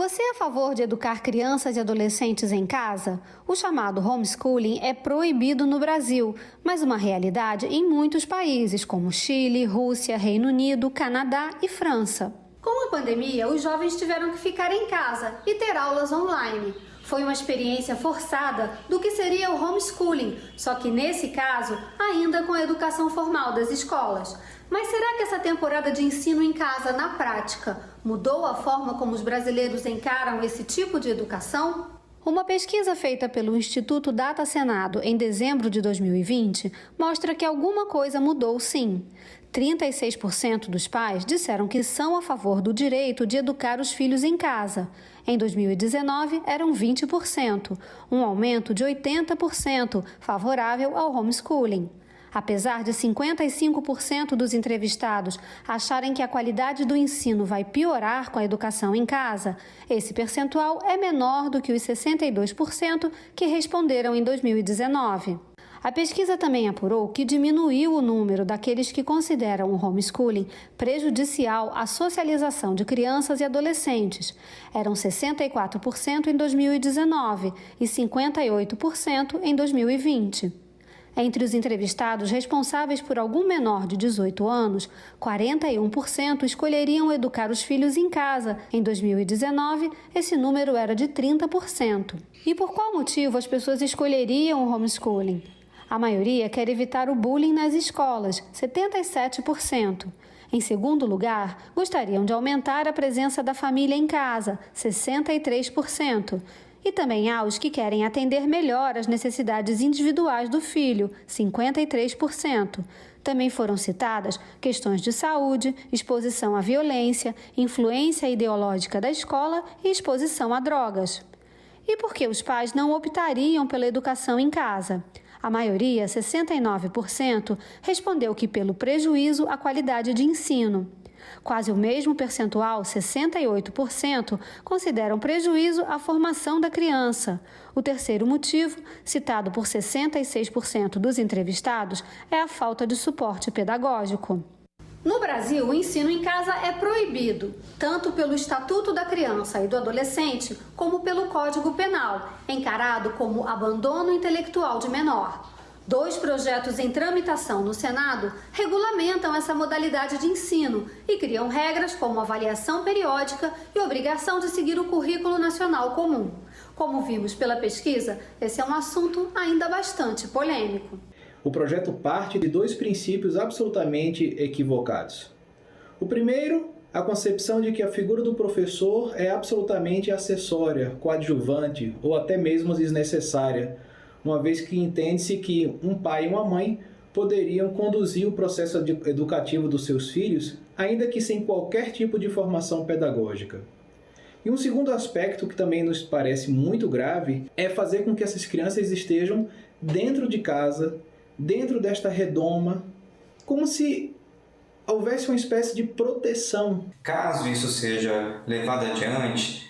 Você é a favor de educar crianças e adolescentes em casa? O chamado homeschooling é proibido no Brasil, mas uma realidade em muitos países, como Chile, Rússia, Reino Unido, Canadá e França. Com a pandemia, os jovens tiveram que ficar em casa e ter aulas online. Foi uma experiência forçada do que seria o homeschooling, só que nesse caso, ainda com a educação formal das escolas. Mas será que essa temporada de ensino em casa, na prática, mudou a forma como os brasileiros encaram esse tipo de educação? Uma pesquisa feita pelo Instituto Data Senado em dezembro de 2020 mostra que alguma coisa mudou sim. 36% dos pais disseram que são a favor do direito de educar os filhos em casa. Em 2019, eram 20%, um aumento de 80% favorável ao homeschooling. Apesar de 55% dos entrevistados acharem que a qualidade do ensino vai piorar com a educação em casa, esse percentual é menor do que os 62% que responderam em 2019. A pesquisa também apurou que diminuiu o número daqueles que consideram o homeschooling prejudicial à socialização de crianças e adolescentes. Eram 64% em 2019 e 58% em 2020. Entre os entrevistados responsáveis por algum menor de 18 anos, 41% escolheriam educar os filhos em casa. Em 2019, esse número era de 30%. E por qual motivo as pessoas escolheriam o homeschooling? A maioria quer evitar o bullying nas escolas, 77%. Em segundo lugar, gostariam de aumentar a presença da família em casa, 63%. E também há os que querem atender melhor as necessidades individuais do filho, 53%. Também foram citadas questões de saúde, exposição à violência, influência ideológica da escola e exposição a drogas. E por que os pais não optariam pela educação em casa? A maioria, 69%, respondeu que pelo prejuízo à qualidade de ensino. Quase o mesmo percentual, 68%, consideram prejuízo à formação da criança. O terceiro motivo, citado por 66% dos entrevistados, é a falta de suporte pedagógico. No Brasil, o ensino em casa é proibido, tanto pelo Estatuto da Criança e do Adolescente, como pelo Código Penal, encarado como abandono intelectual de menor. 2 projetos em tramitação no Senado regulamentam essa modalidade de ensino e criam regras como avaliação periódica e obrigação de seguir o Currículo Nacional Comum. Como vimos pela pesquisa, esse é um assunto ainda bastante polêmico. O projeto parte de 2 princípios absolutamente equivocados. O primeiro, a concepção de que a figura do professor é absolutamente acessória, coadjuvante ou até mesmo desnecessária, uma vez que entende-se que um pai e uma mãe poderiam conduzir o processo educativo dos seus filhos, ainda que sem qualquer tipo de formação pedagógica. E um segundo aspecto que também nos parece muito grave é fazer com que essas crianças estejam dentro de casa, dentro desta redoma, como se houvesse uma espécie de proteção. Caso isso seja levado adiante,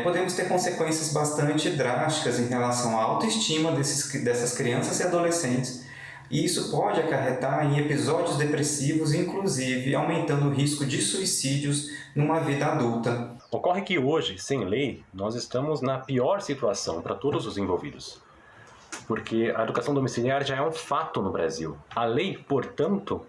podemos ter consequências bastante drásticas em relação à autoestima dessas crianças e adolescentes, e isso pode acarretar em episódios depressivos, inclusive aumentando o risco de suicídios numa vida adulta. Ocorre que hoje, sem lei, nós estamos na pior situação para todos os envolvidos, porque a educação domiciliar já é um fato no Brasil. A lei, portanto,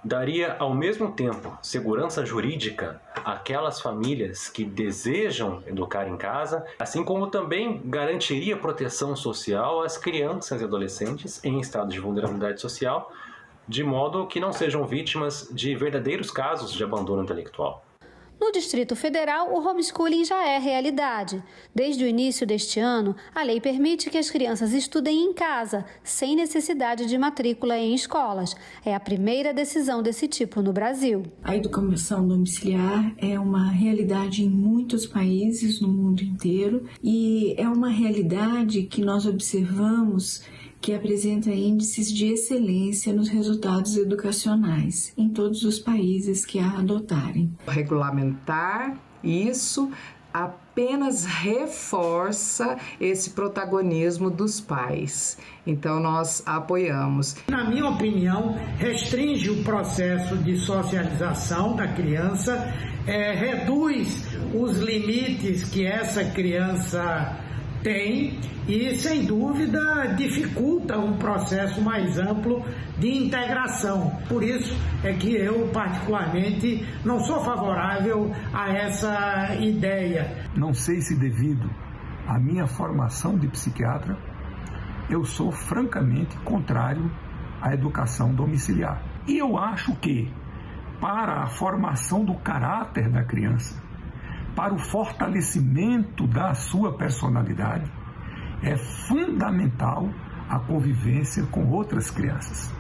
daria ao mesmo tempo segurança jurídica àquelas famílias que desejam educar em casa, assim como também garantiria proteção social às crianças e adolescentes em estado de vulnerabilidade social, de modo que não sejam vítimas de verdadeiros casos de abandono intelectual. No Distrito Federal, o homeschooling já é realidade. Desde o início deste ano, a lei permite que as crianças estudem em casa, sem necessidade de matrícula em escolas. É a primeira decisão desse tipo no Brasil. A educação domiciliar é uma realidade em muitos países no mundo inteiro e é uma realidade que nós observamos que apresenta índices de excelência nos resultados educacionais em todos os países que a adotarem. Regulamentar isso, apenas reforça esse protagonismo dos pais. Então, nós apoiamos. Na minha opinião, restringe o processo de socialização da criança, reduz os limites que essa criança tem e, sem dúvida, dificulta um processo mais amplo de integração. Por isso é que eu, particularmente, não sou favorável a essa ideia. Não sei se devido à minha formação de psiquiatra, eu sou francamente contrário à educação domiciliar. E eu acho que, para a formação do caráter da criança, para o fortalecimento da sua personalidade, é fundamental a convivência com outras crianças.